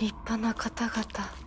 立派な方々。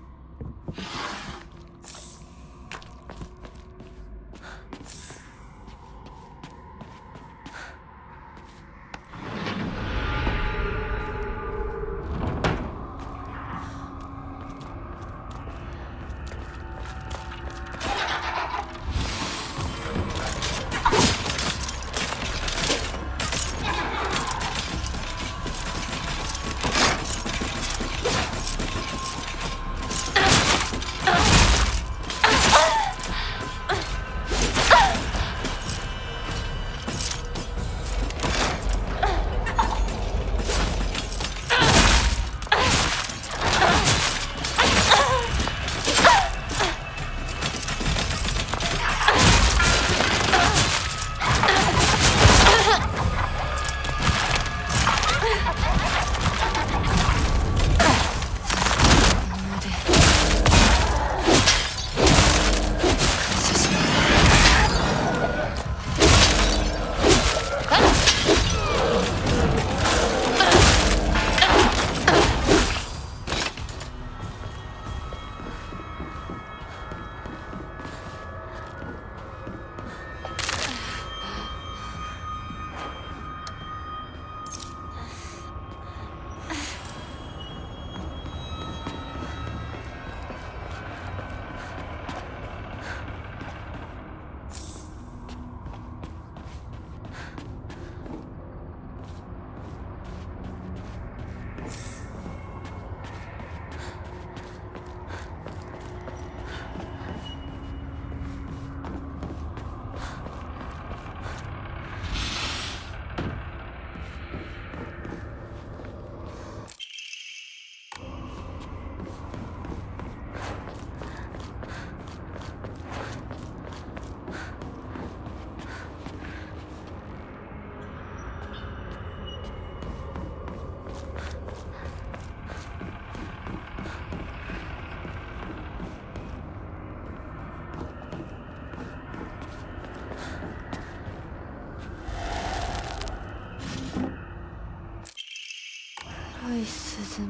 黒いスズメ。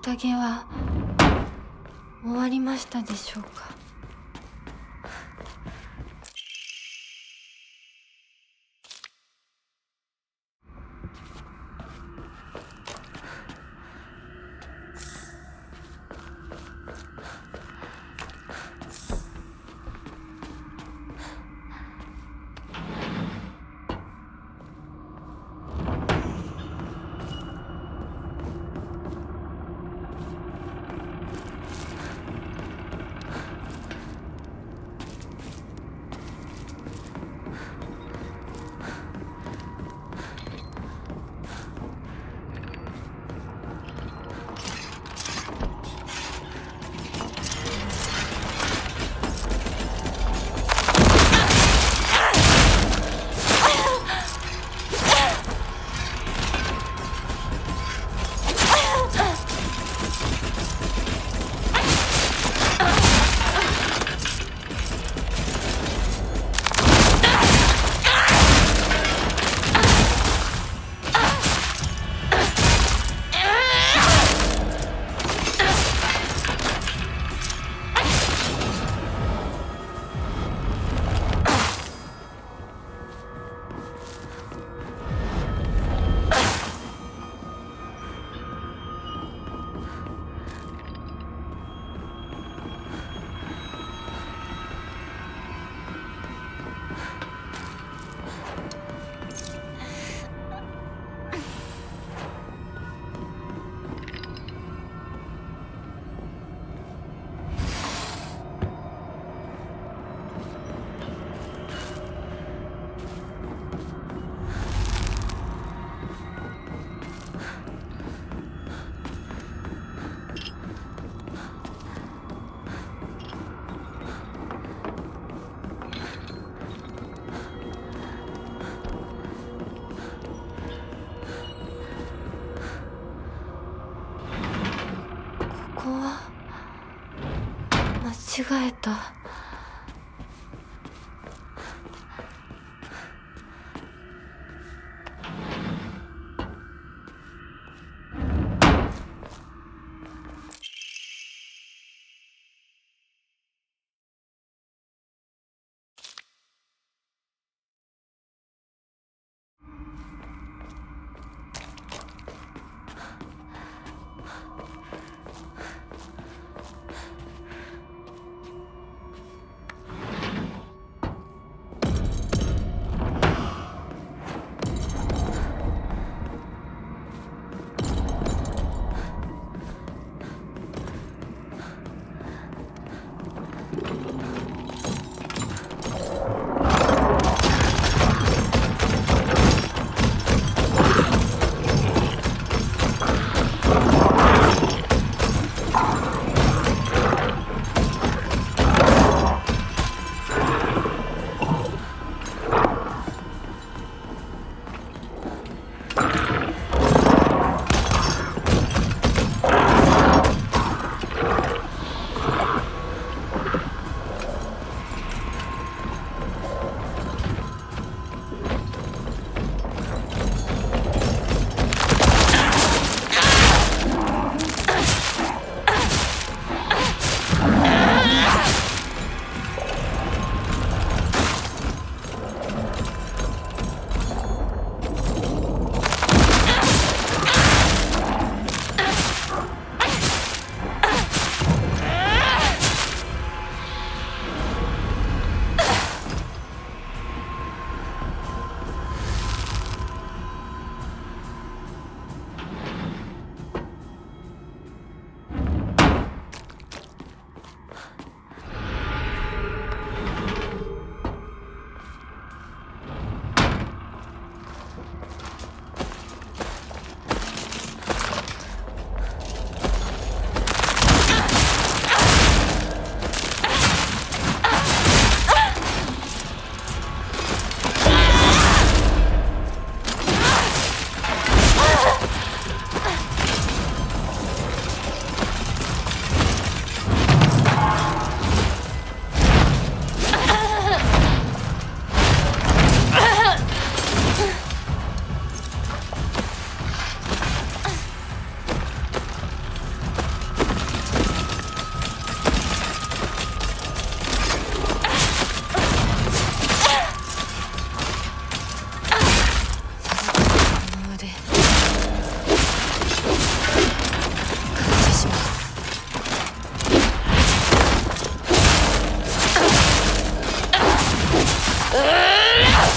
宴は終わりましたでしょうか。違えた。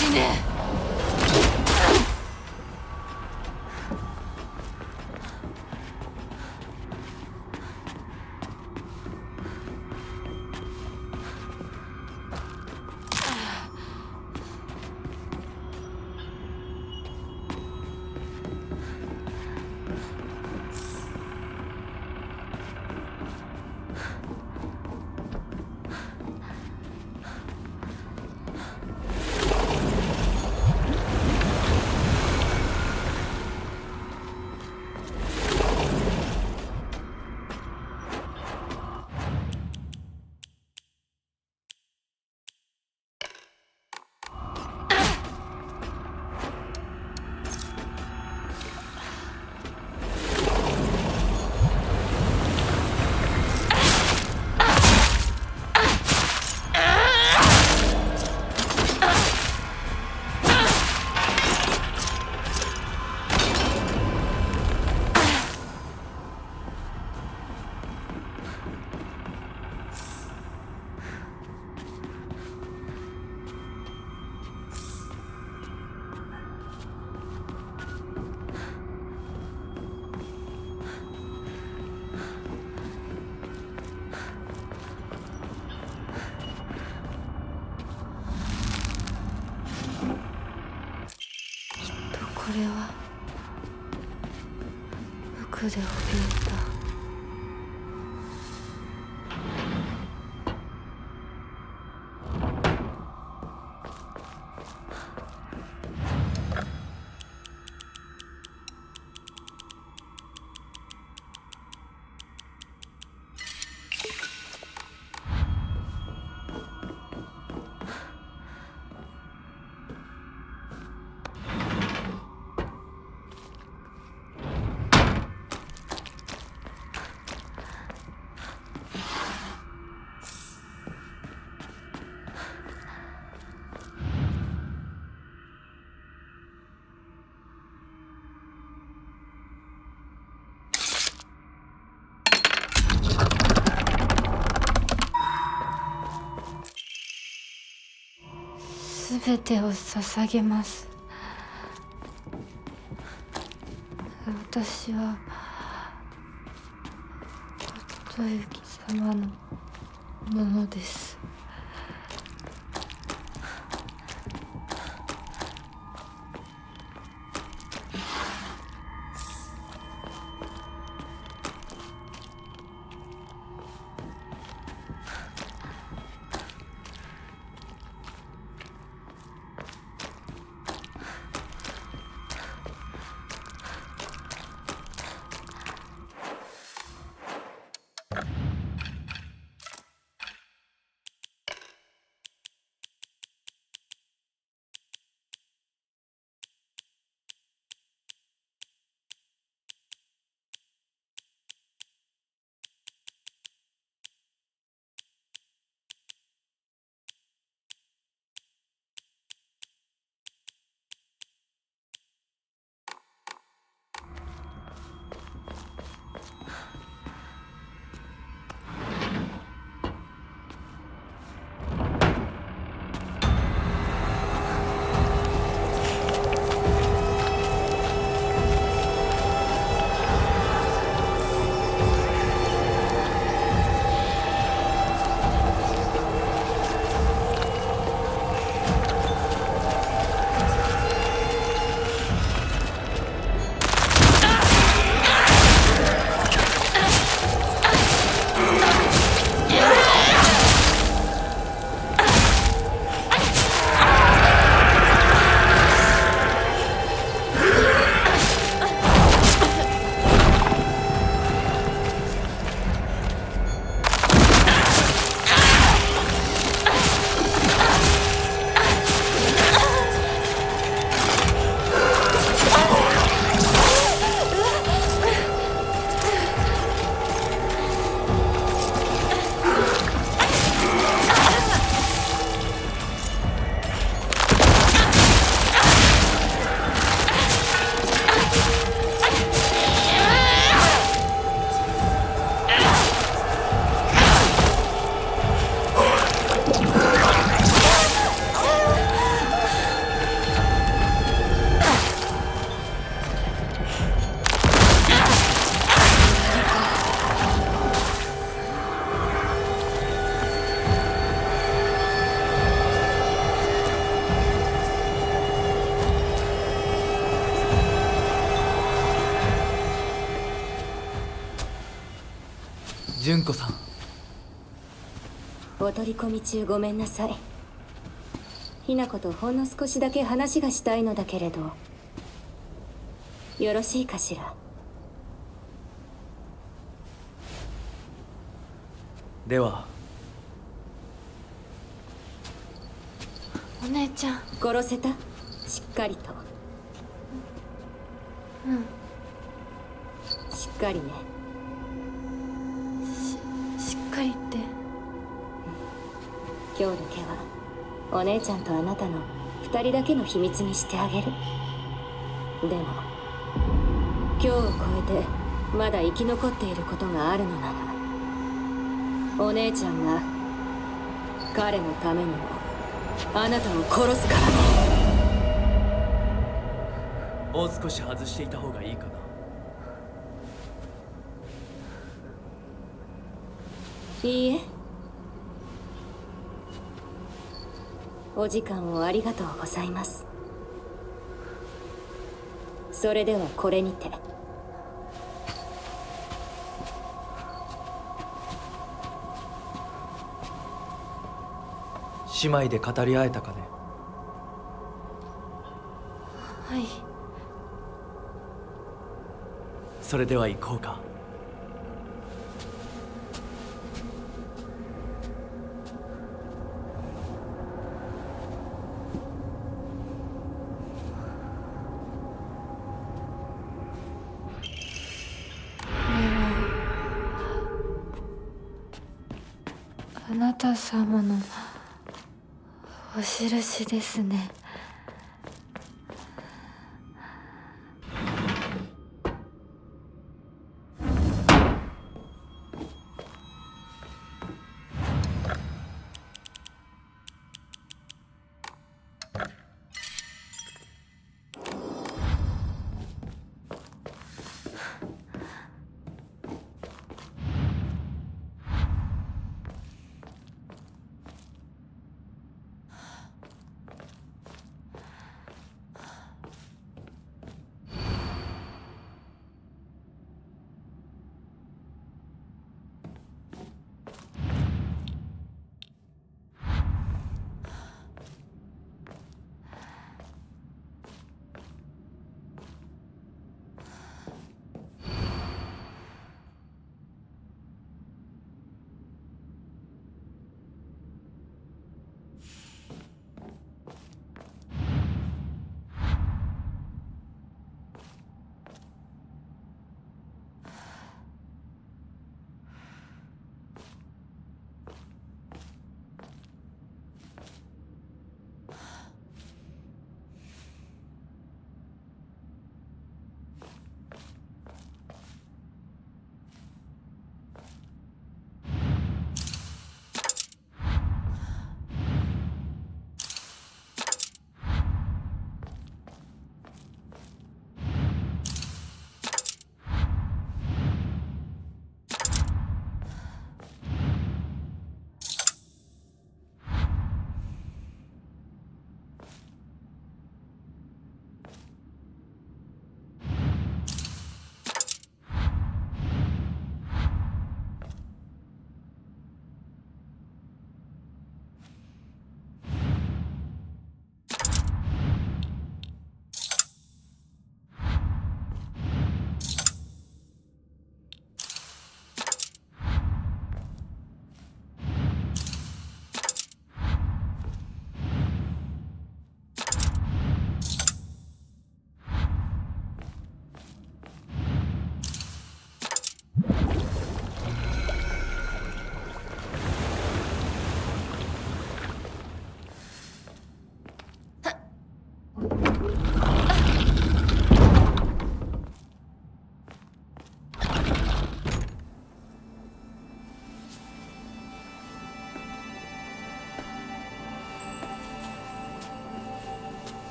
死ね。これは服で怯えた。全てを捧げます。私は夫行様のものです。純子さん、お取り込み中ごめんなさい。ひな子とほんの少しだけ話がしたいのだけれど、よろしいかしら。では。お姉ちゃん。殺せた？しっかりと。うん。しっかりね。しっかりって。今日だけはお姉ちゃんとあなたの2人だけの秘密にしてあげる。でも今日を超えてまだ生き残っていることがあるのなら、お姉ちゃんが彼のためにもあなたを殺すからね。もう少し外していた方がいいかな。いいえ。お時間をありがとうございます。それではこれにて。姉妹で語り合えたかね。はい。それでは行こうか。あなた様のお印ですね。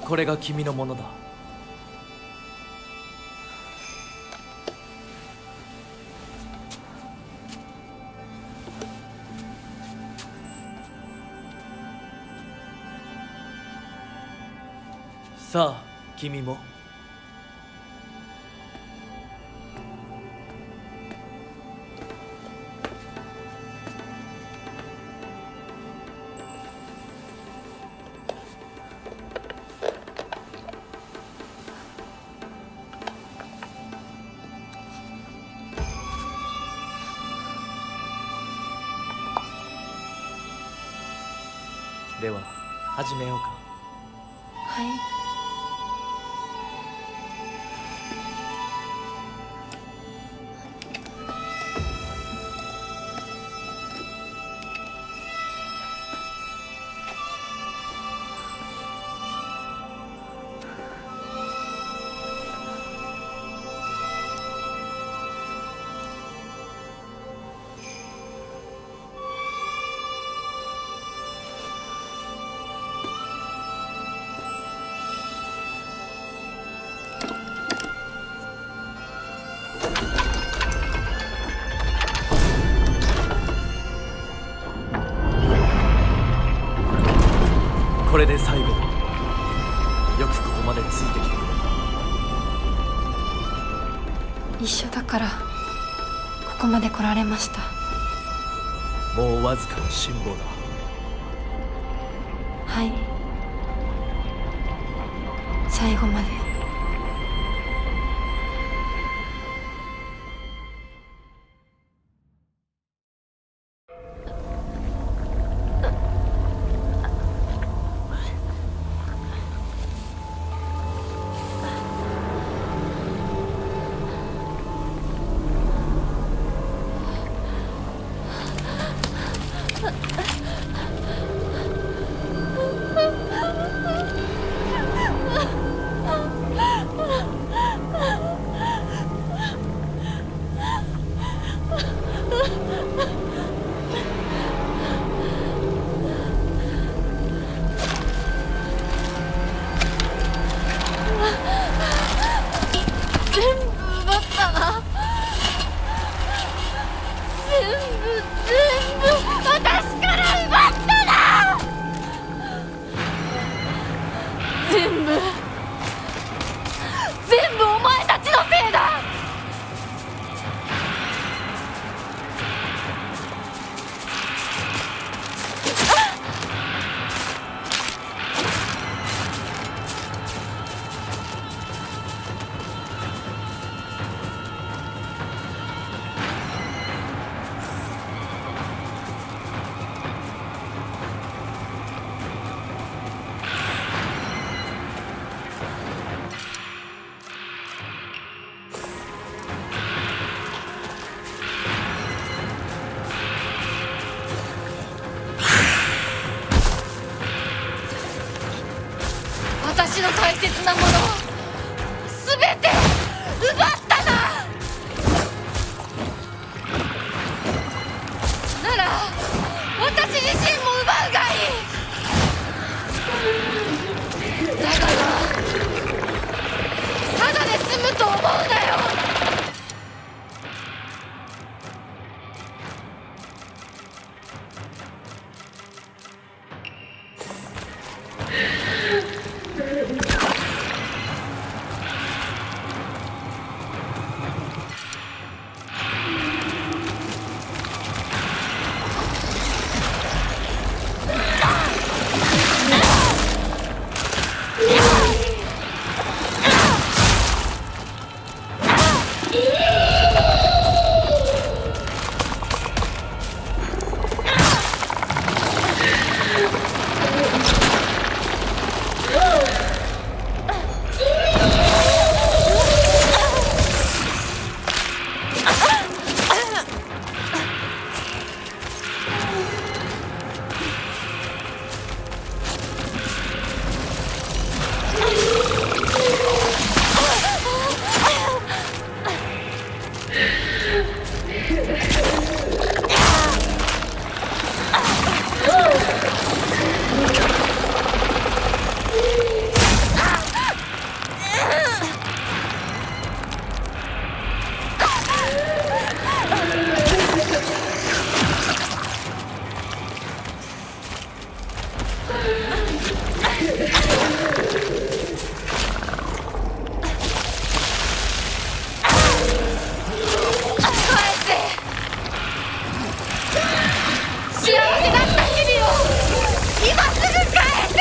これが君のものだ。さあ君も。では始めようか。はい。これで最後だ。よくここまでついてきてくれた。一緒だからここまで来られました。もうわずかの辛抱だ。はい。最後まで。全部お前たちのせいだ。私の大切なものを全て奪ったな。なら私自身も奪うがいい。だがな、ただで済むと思うなよ。幸せだった日々を今すぐ返せ。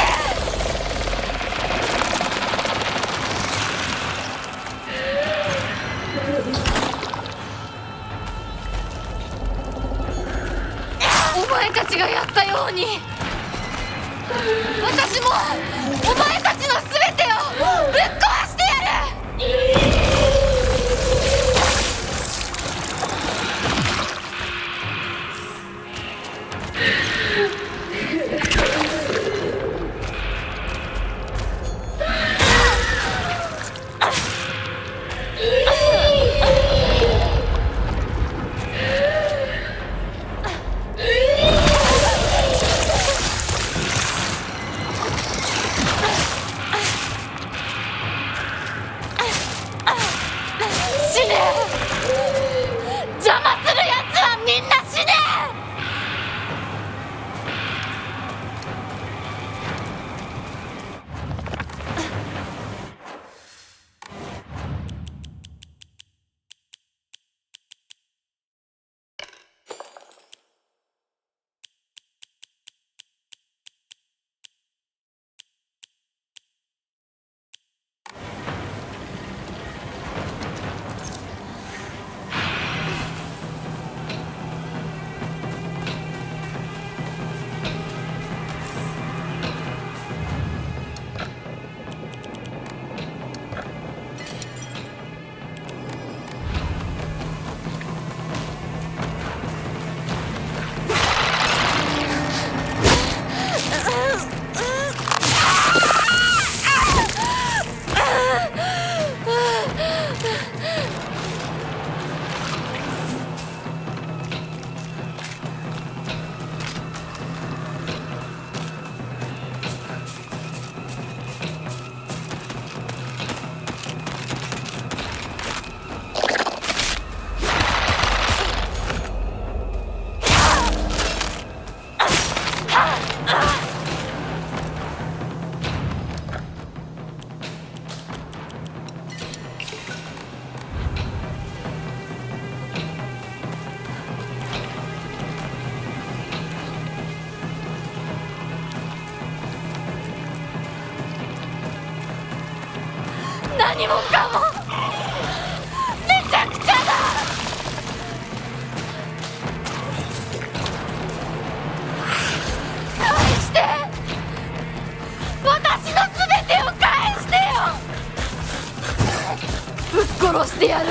お前たちがやったように私もお前たちの全てをぶっ壊してやる。死ね。邪魔するやつはみんな死ね。何もかもめちゃくちゃだ。返して。私の全てを返してよ。ぶっ殺してやる。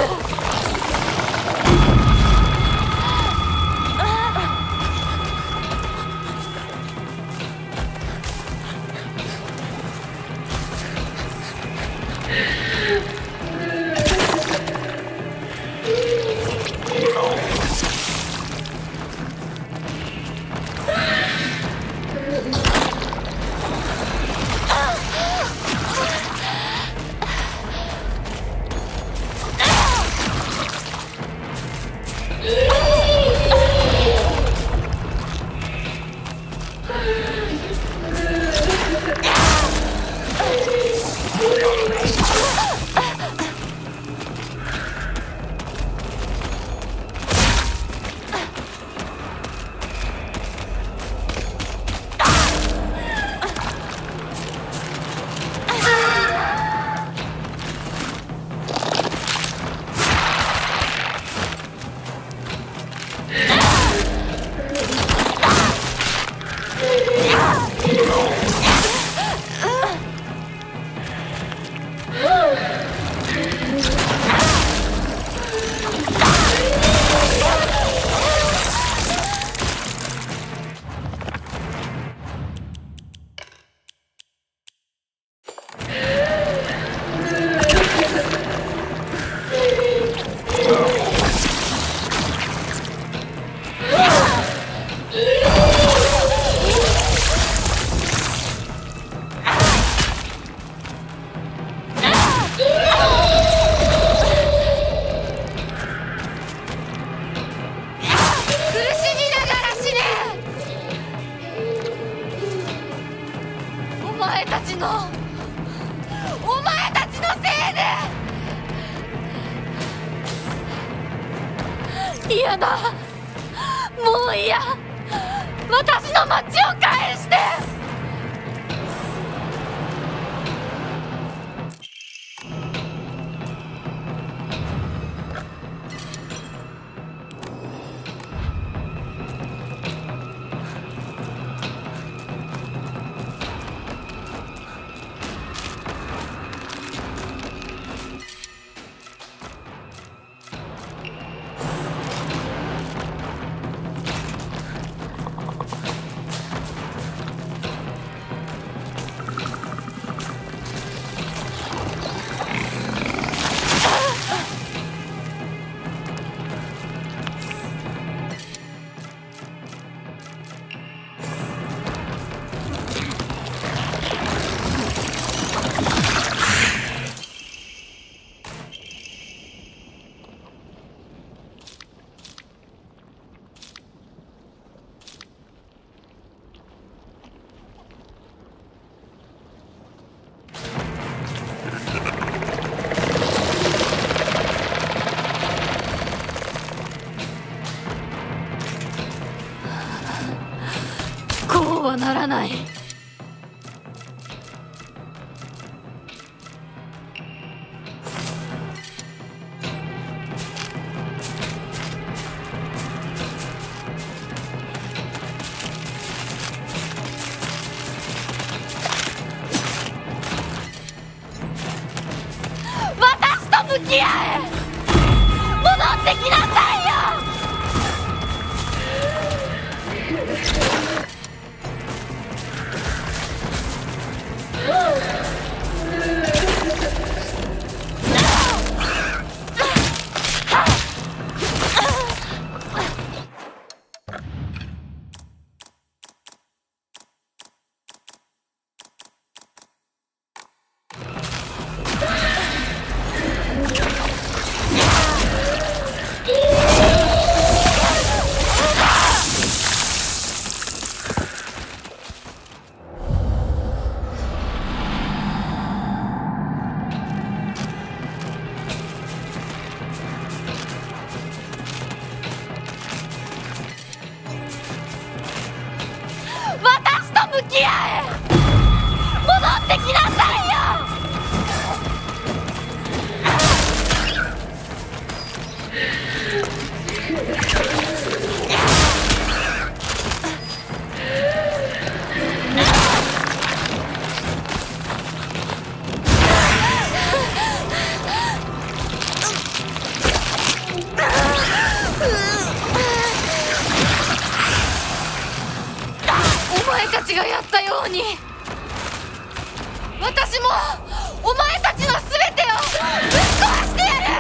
前たちのせいで。嫌だ、もう嫌。私の町を返して。こうはならない。私と向き合え。戻ってきなさいよ。私と向き合え。戻ってきなさいよ。お前たちがやったように、私もお前たちのすべてをぶっ壊してやる。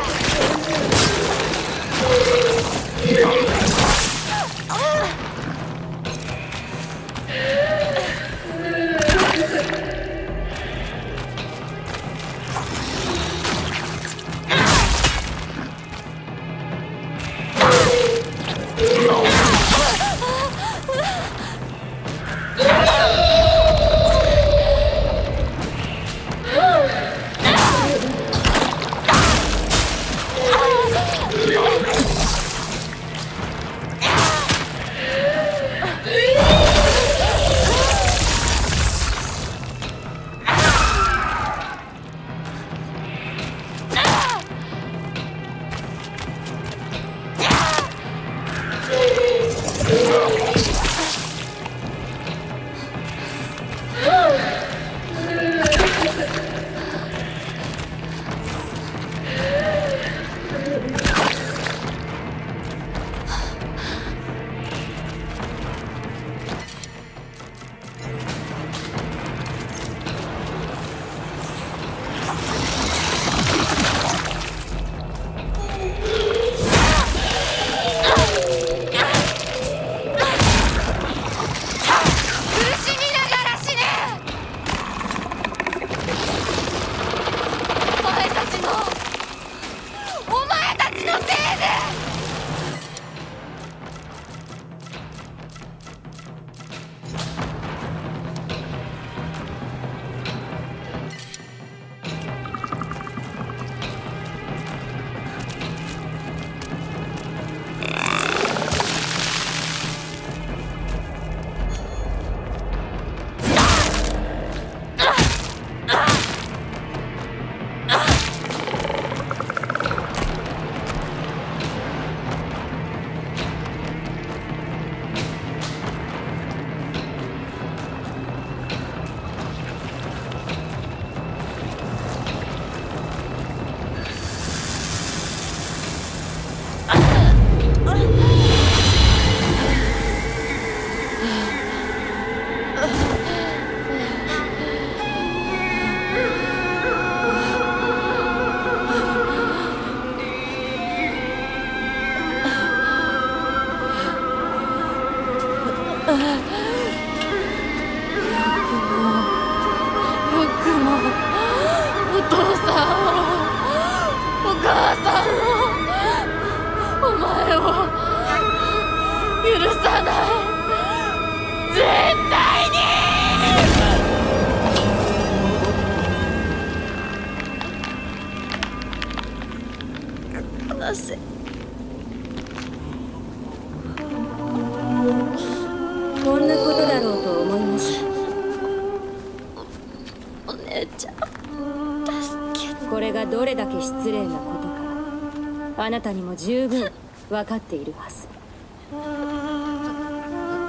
がどれだけ失礼なことかあなたにも十分分かっているはず。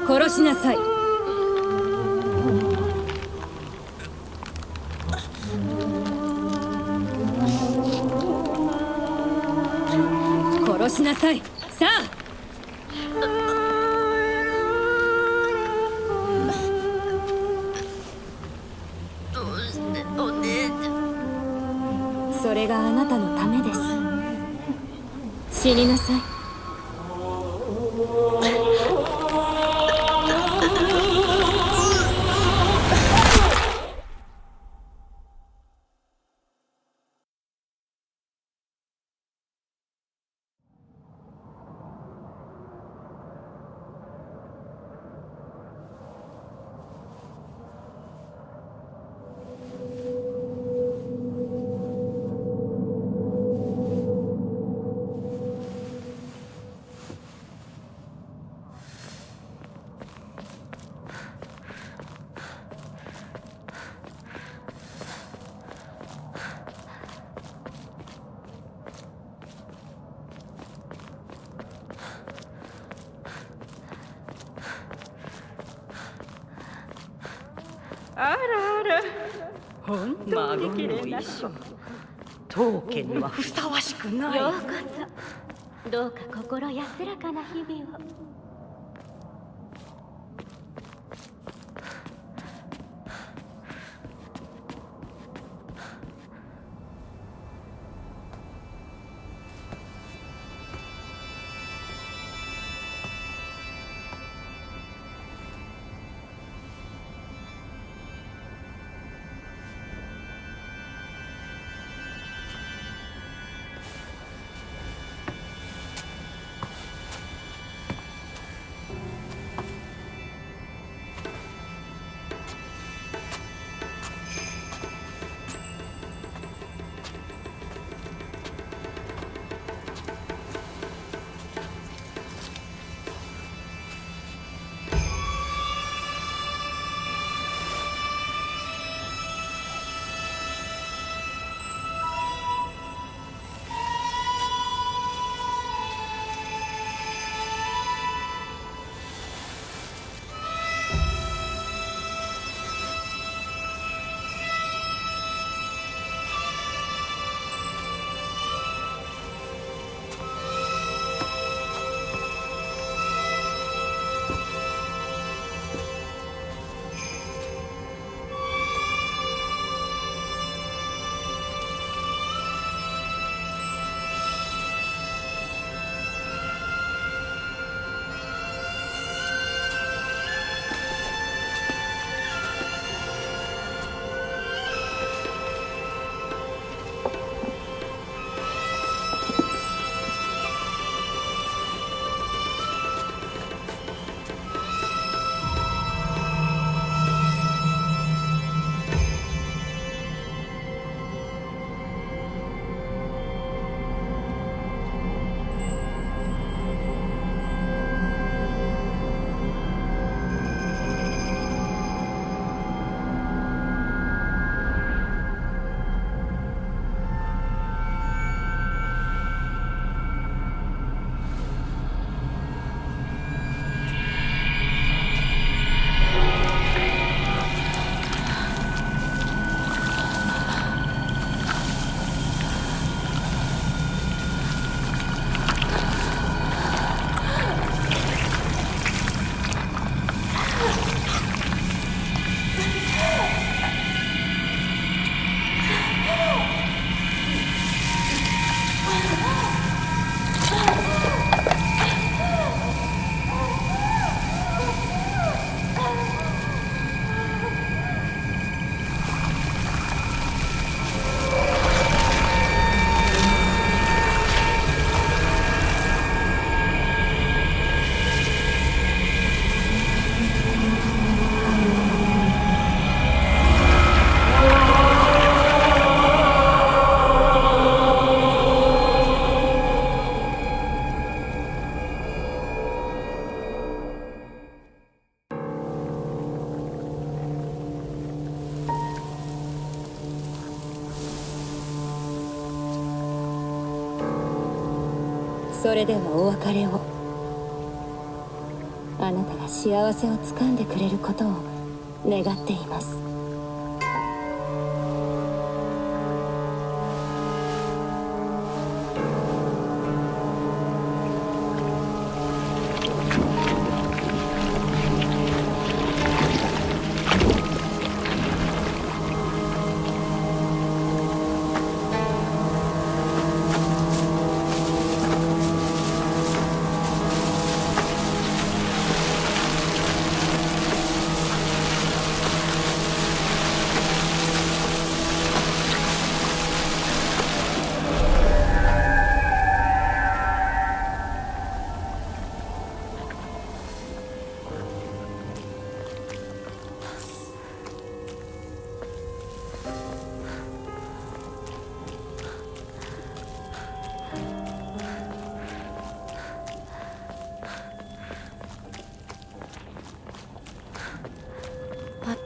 殺しなさい。殺しなさい。さあ。どうしてお姉ちゃん。それがあなたのためです。死になさい。あらあら、本当に綺麗な子。当家にはふさわしくない。ようこそ。どうか心安らかな日々を。それではお別れを。あなたが幸せをつかんでくれることを願っています。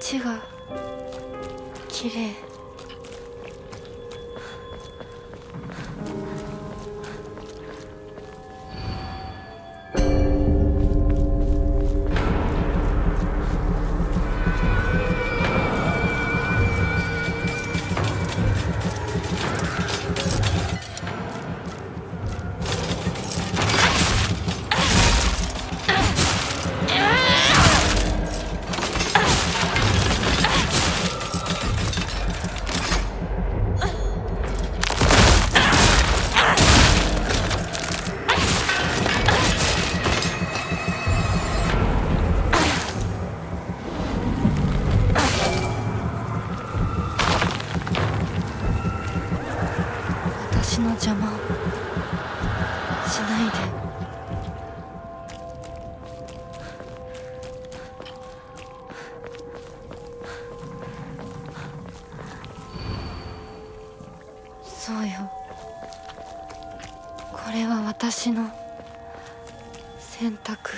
街が綺麗。私の邪魔しないで。そうよ、これは私の選択。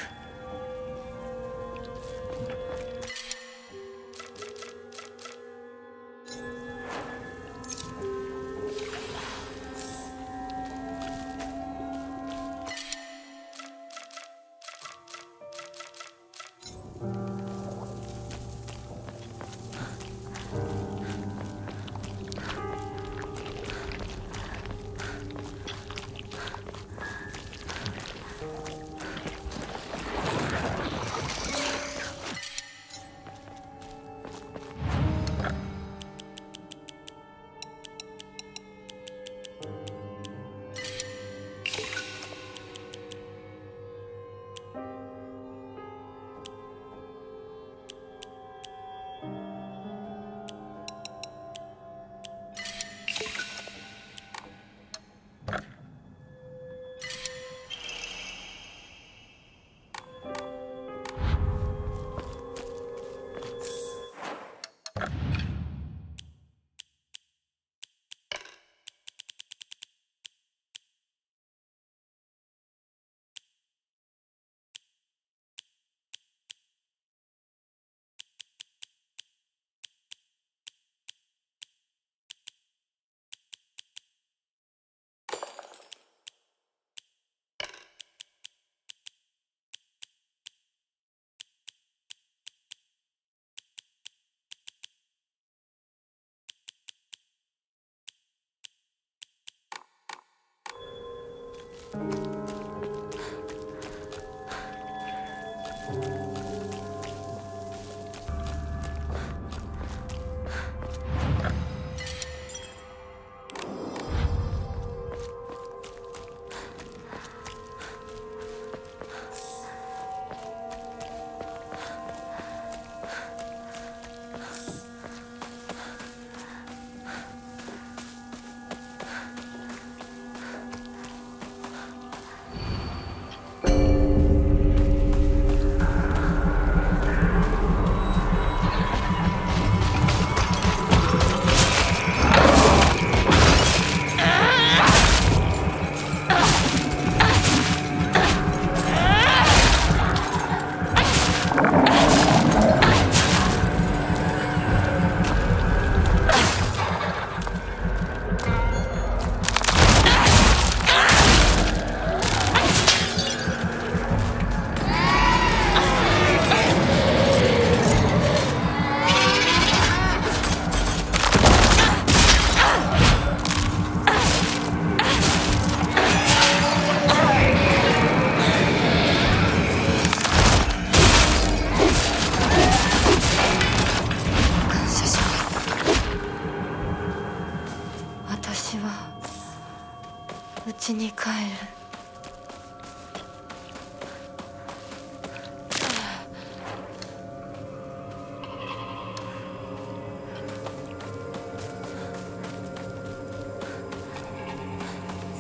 家に帰る。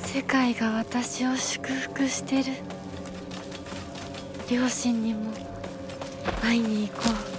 世界が私を祝福してる。両親にも会いに行こう。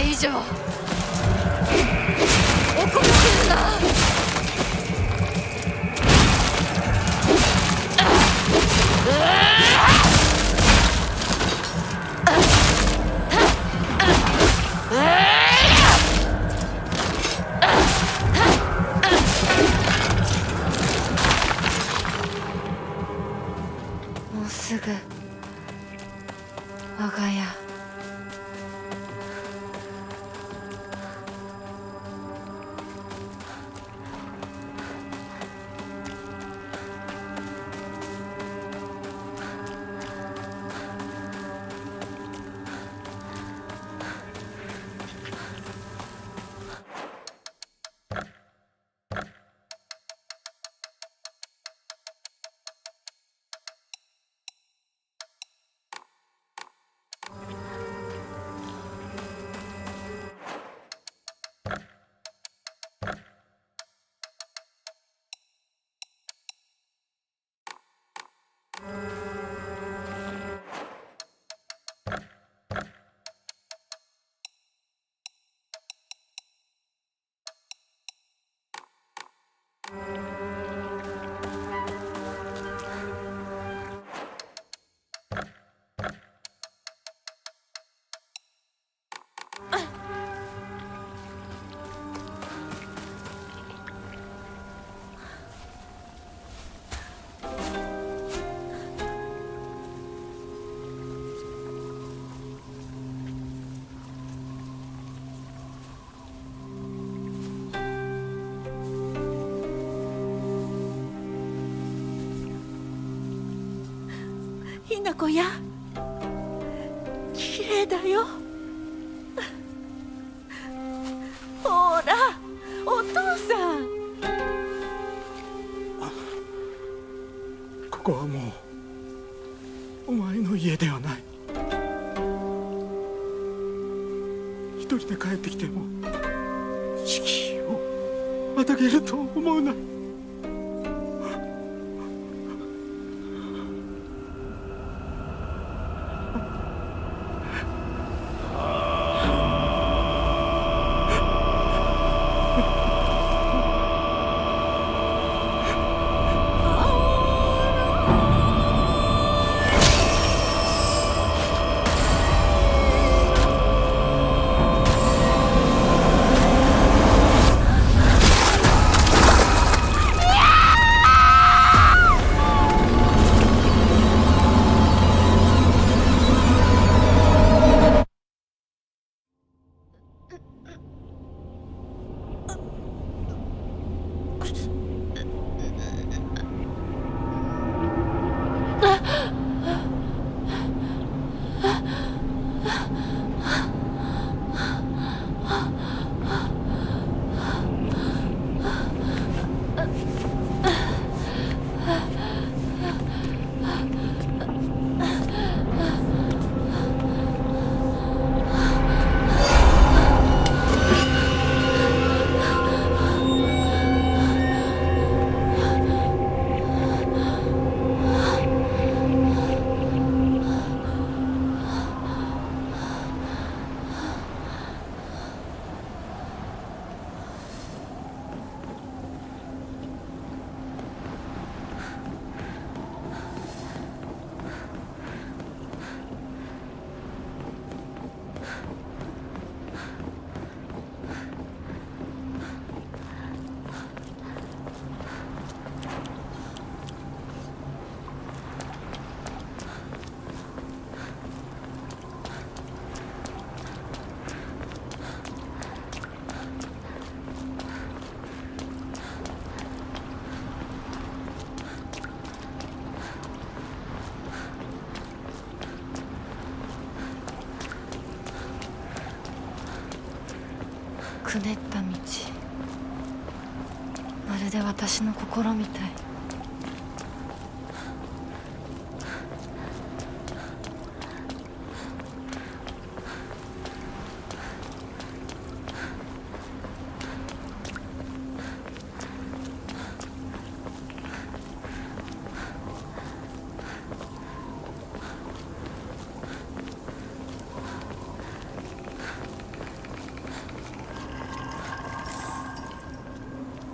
以上怒ってるな。もうすぐ我が家。ひなこや綺麗だよ。ほらお父さん。一人で帰ってきても敷居をまたげると思うな。くねった道、まるで私の心みたい。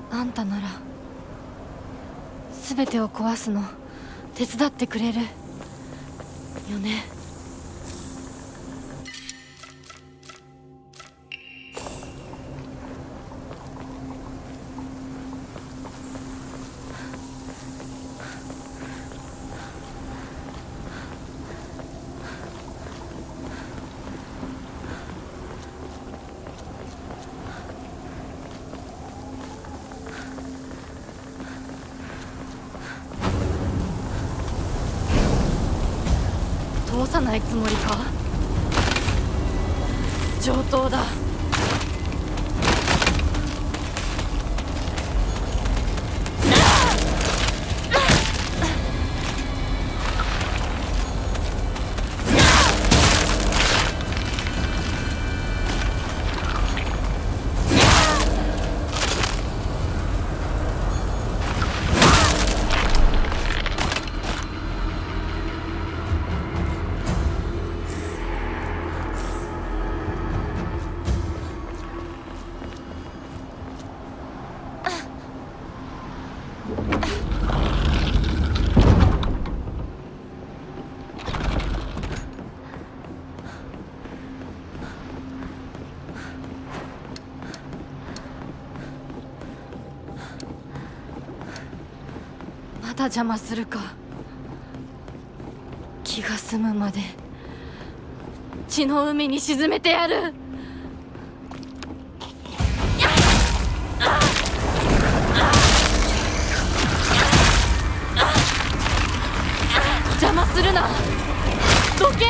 あんたなら全てを壊すの手伝ってくれるよね。通さないつもりか。上等だ。まだ邪魔するか。気が済むまで血の海に沈めてやる。邪魔するな。どけ。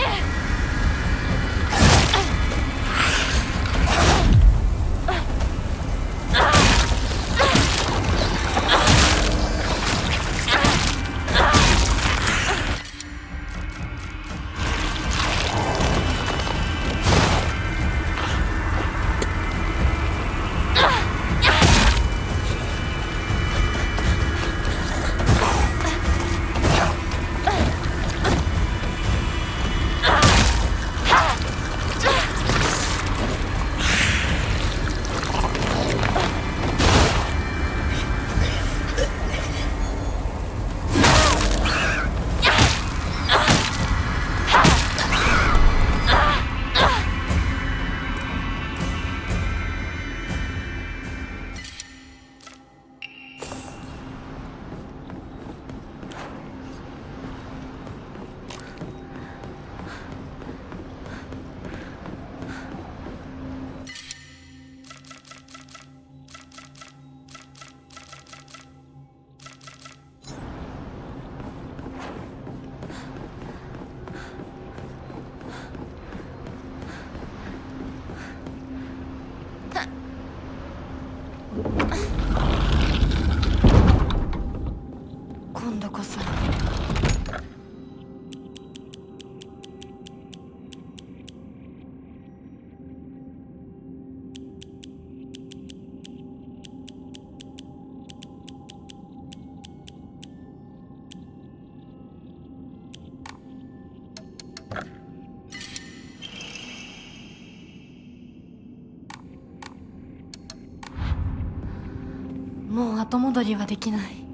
後戻りはできない。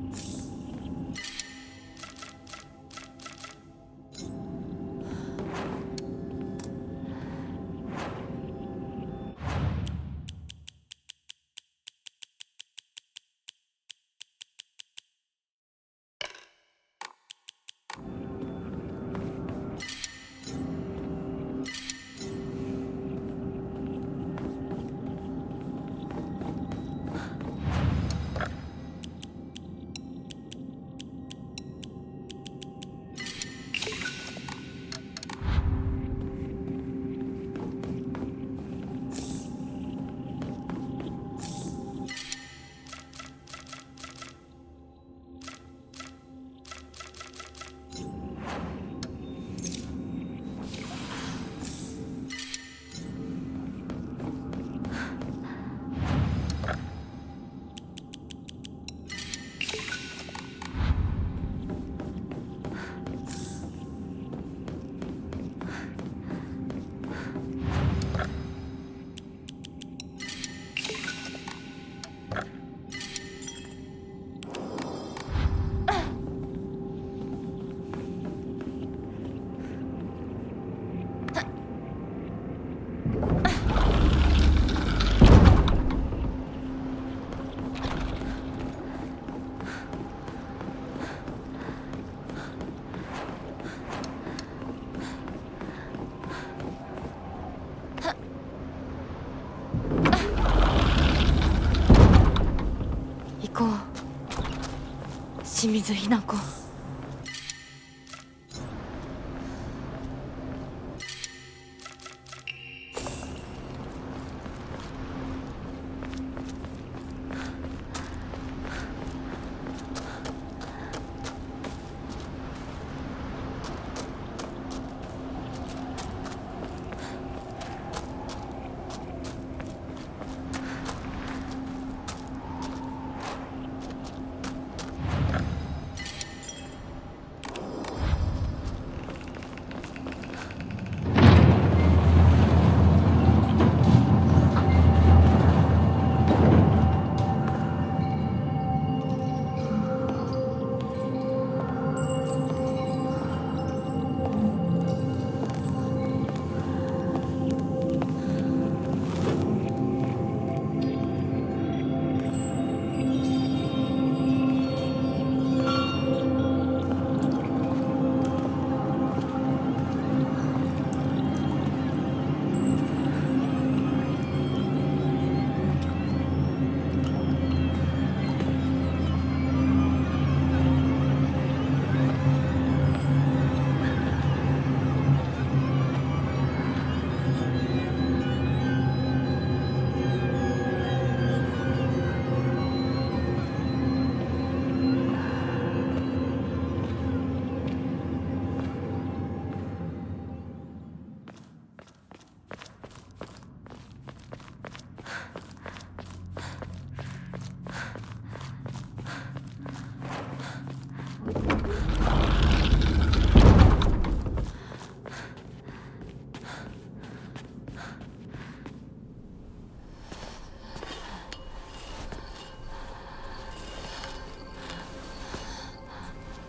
行こう、清水ひな子。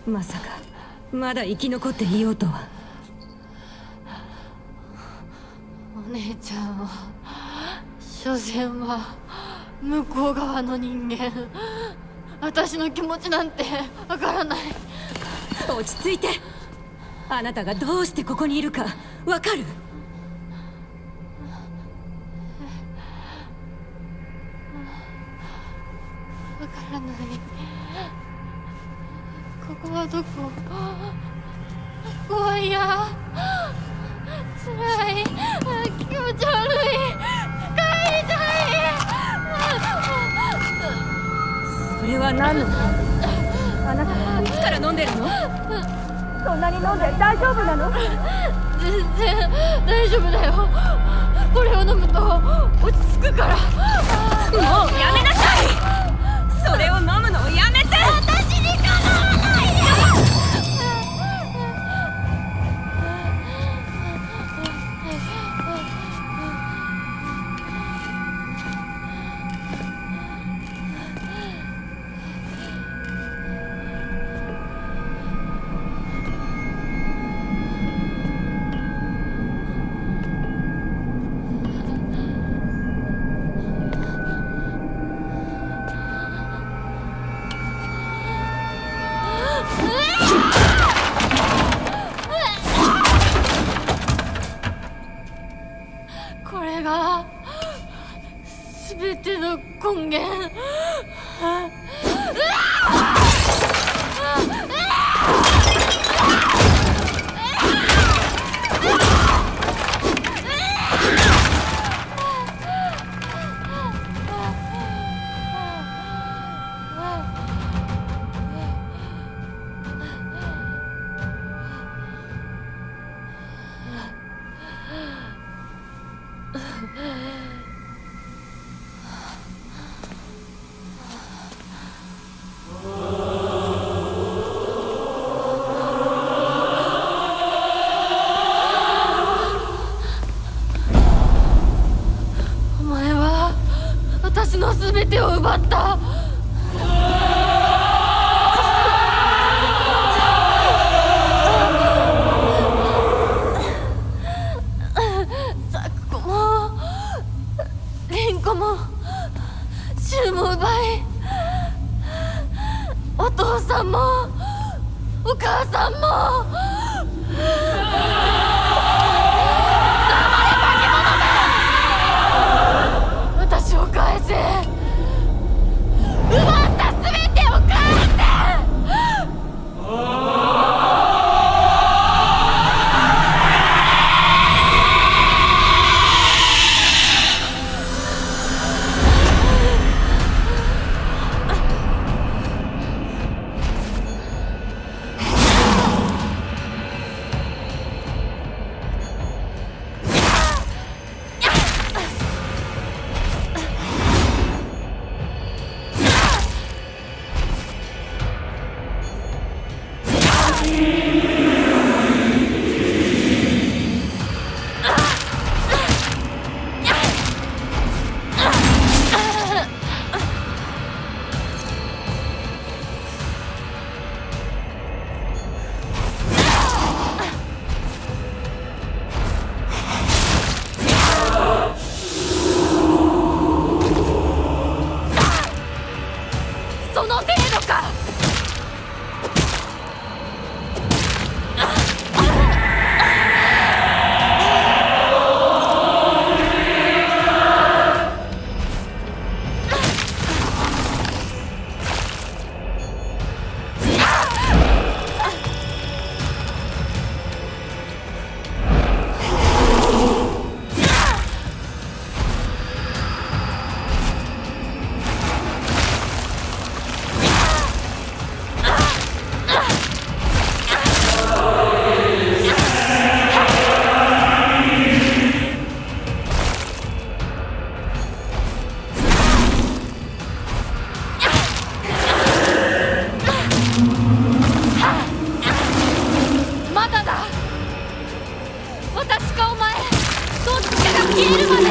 まさかまだ生き残っていようとは。お姉ちゃんは所詮は向こう側の人間。私の気持ちなんてわからない。落ち着いて。あなたがどうしてここにいるかわかる？わからない。ここはどこ？怖いや。辛い。気持ち悪い。帰りたい。それは何の？あなたいつから飲んでるの？そんなに飲んで大丈夫なの？全然大丈夫だよ。これを飲むと落ち着くから。もうやめなさい。それを飲むのをやめて。私にかなわないで。これが全ての根源。お前は私の全てを奪った。ザクコもリンコもシュウも奪い、お父さんもお母さんも。私を返せ。奪った全てを返せ。その程度か。まだだ。私かお前、どっちかが消えるまで。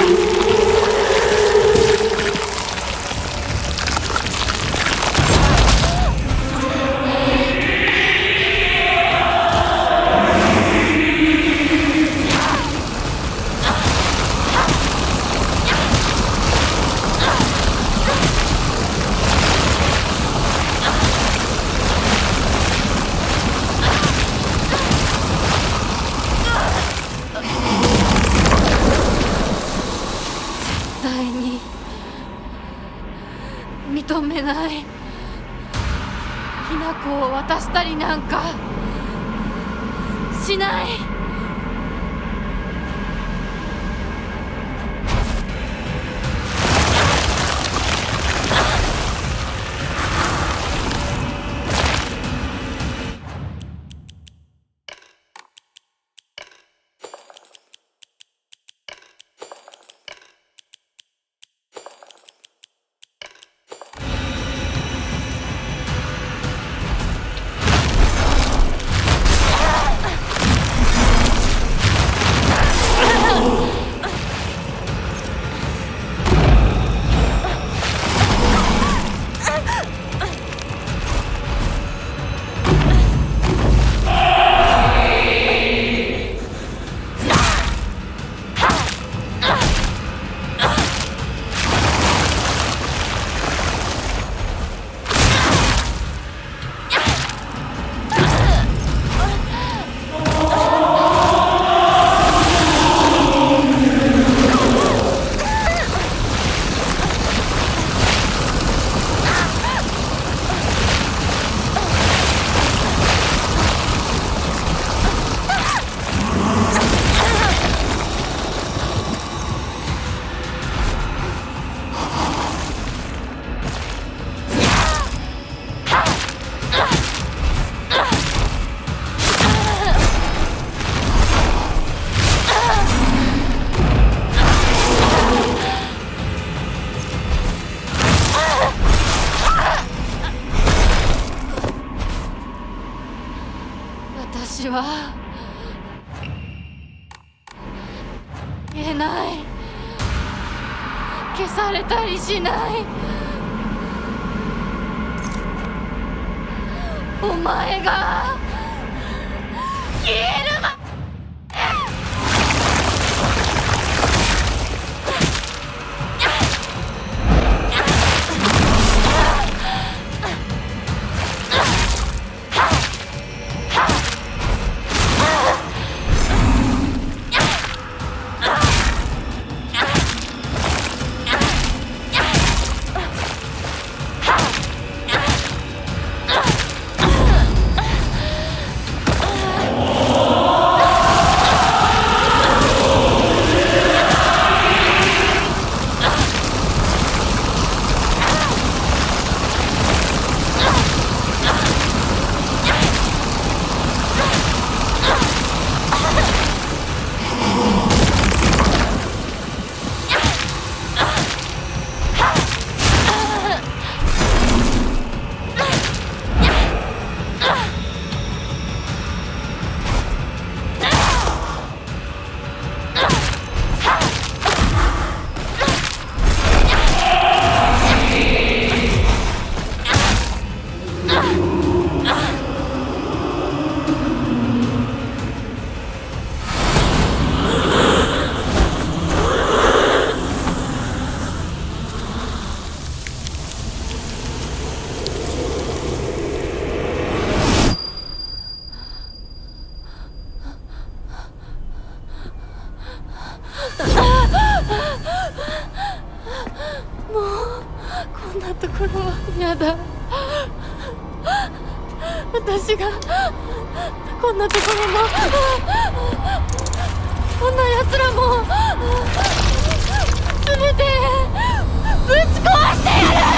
絶対に認めない。ひな子を渡したりなんかしない。消えない、消されたりしない。お前が消えるまこんなところは嫌だ。私がこんなところもこんな奴らも全てぶち壊してやる。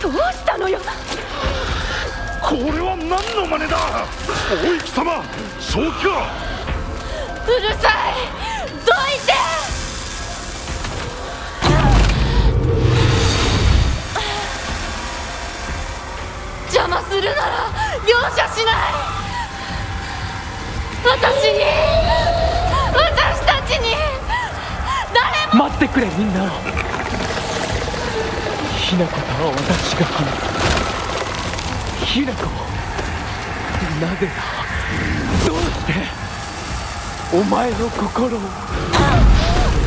どうしたのよ。これは何の真似だ。おい貴様、正気か。うるさい、どいて。邪魔するなら容赦しない。私たちに誰も。待ってくれみんな。ひな子とは私が話す。ひな子、なぜだ、どうしてお前の心を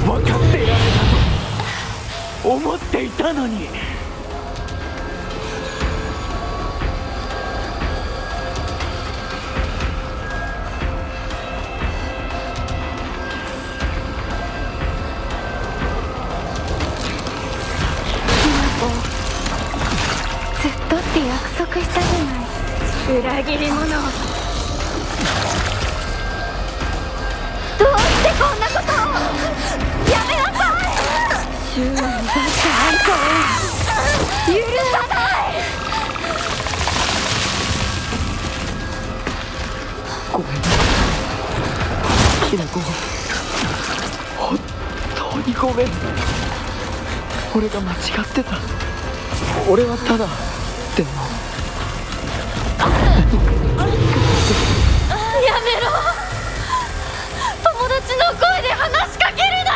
分かってやれたと思っていたのに。ずっとって約束したじゃない。裏切り者。どうしてこんなことを。やめなさい。柊を奪ったあんたを許さない。ごめんなひな子、本当にごめん。俺が間違ってた。俺はただでも。やめろ。友達の声で話しかけるな。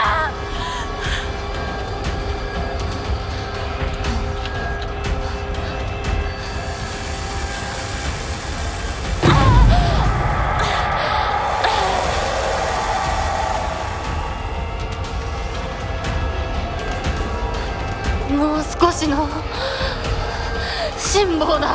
もう少しの辛抱だ。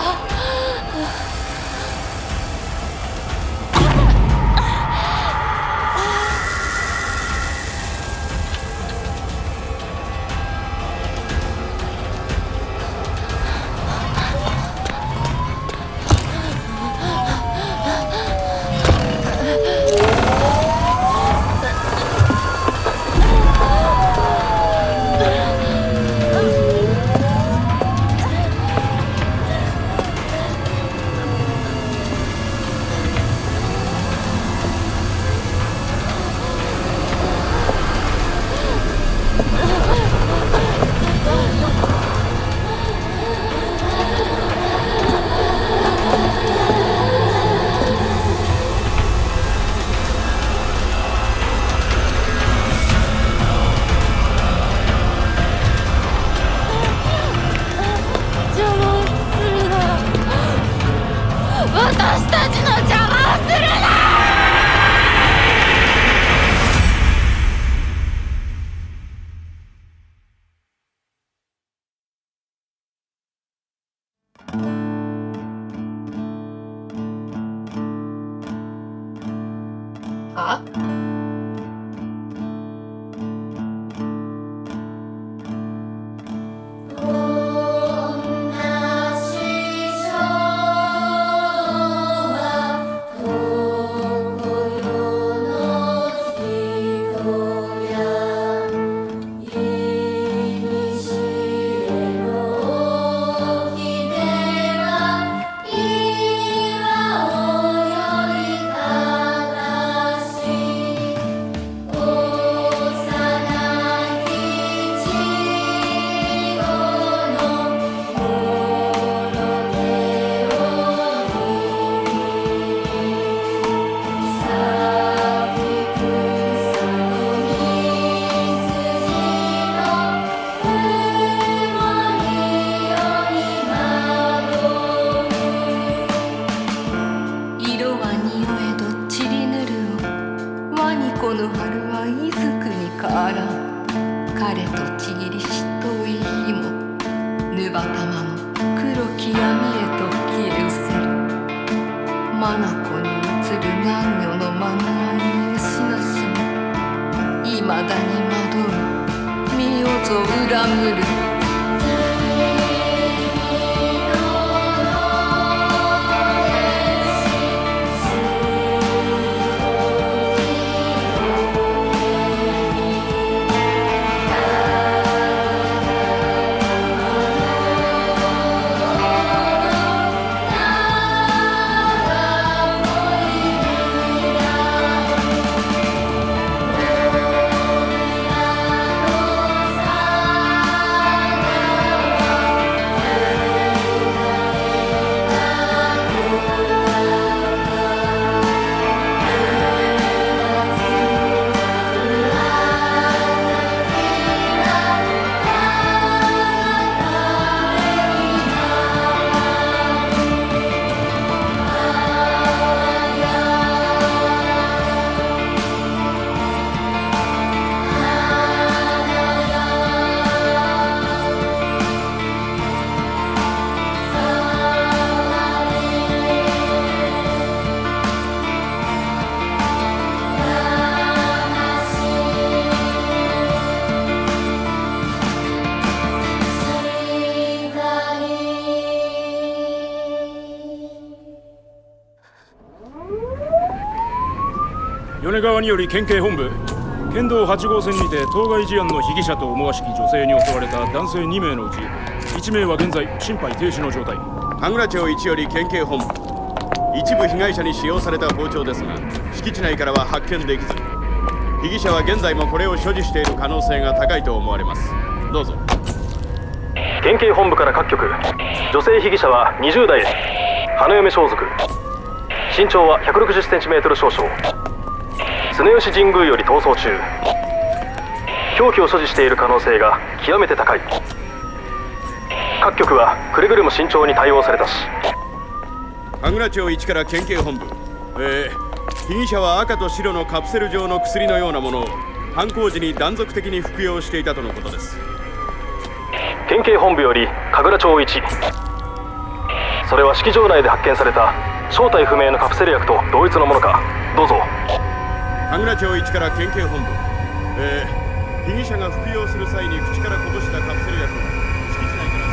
は？米川により県警本部、県道8号線にて当該事案の被疑者と思わしき女性に襲われた男性2名のうち1名は現在心肺停止の状態。神楽町1より県警本部、一部被害者に使用された包丁ですが敷地内からは発見できず、被疑者は現在もこれを所持している可能性が高いと思われます。どうぞ。県警本部から各局、女性被疑者は20代、花嫁装束、身長は 160cm 少々、常吉神宮より逃走中、凶器を所持している可能性が極めて高い。各局はくれぐれも慎重に対応されたし。神楽町1から県警本部、被疑者は赤と白のカプセル状の薬のようなものを犯行時に断続的に服用していたとのことです。県警本部より神楽町1、それは式場内で発見された正体不明のカプセル薬と同一のものか。どうぞ。神楽町1から県警本部、被疑者が服用する際に口からこぼしたカプセル薬を敷地内から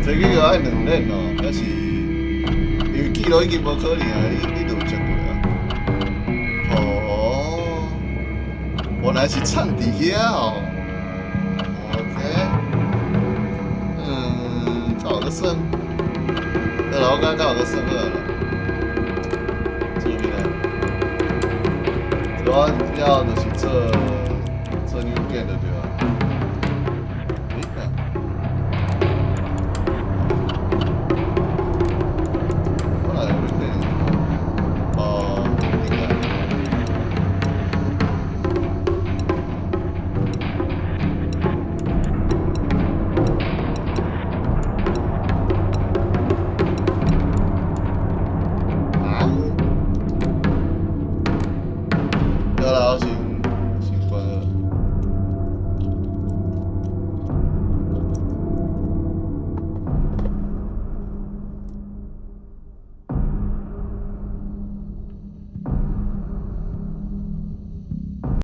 这个要爱两练哦，那是因为记录已经无可能啊，你都有接过啊。哦，原来是唱伫遐哦。OK， 搞个算，好啦，我感觉搞个算好啦。做咩呢？主要就是做牛腱的对。